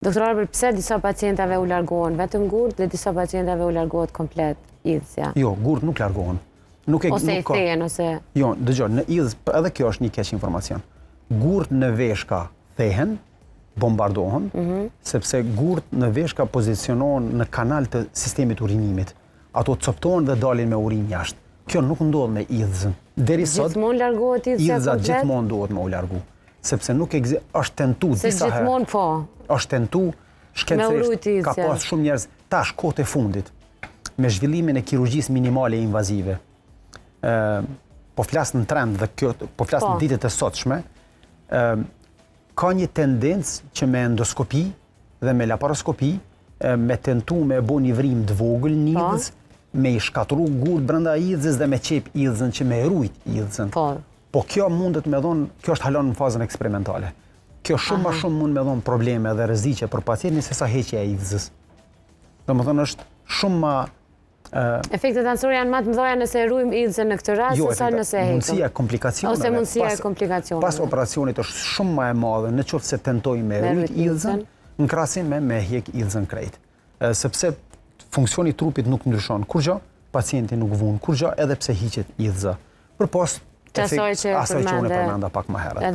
Doktor Arbër, pse disa pacientave u largohen vetëm gurt dhe disa pacientave u largohet komplet idhësja? Jo, gurt nuk largohen. Ose i thehen, ose... Jo, dëgjoj, në idhës, edhe kjo është një keq informacion. Gurt në veshka thehen, bombardohen, sepse gurt në veshka pozicionohen në kanal të sistemit urinimit. Ato coptohen dhe dalin me urinë jashtë. Kjo nuk ndodh me idhëzën. Gjithmonë largohet idhësja komplet? Idhëza gjithmonë duhet me u largu. Sepse nuk është tentu se disa herë. Se gjithmonë po? Është tentu, shkencërisht, ka pas shumë njerëz, tash kohët e fundit, me zhvillimin e kirurgjisë minimale e invazive, po flas në trend dhe kjo, po flas në ditët e sotshme, ka një tendencë që me endoskopi dhe me laparoskopi, me tentu me bo një vrim të vogël një idhës, me i shkatru gurt brenda idhës dhe me qep idhësën që me rujt idhësën. Po kjo mundet me thonë, kjo është halon në fazën eksperimentale. Kjo shumë ma shumë mund me dhonë probleme dhe rreziqe për pacientin se sa heqja e idhësës. Do më thonë është shumë ma... Efektet anësore janë ma të mëdha nëse rujmë idhësën në këtë rast, sa nëse heqëm. Mundësia e komplikacioneve. Ose mundësia e komplikacioneve. Pas operacionit është shumë ma e madhe në qoftë se tentoj me rujt idhësën, në krahasim me hjek idhësën krejt. Sepse funksioni trupit nuk ndryshon kur gjë, pacienti nuk vuan kur gjë, edhe pse hiqet idhëza. Përpos asaj që unë e përmenda pak më herët.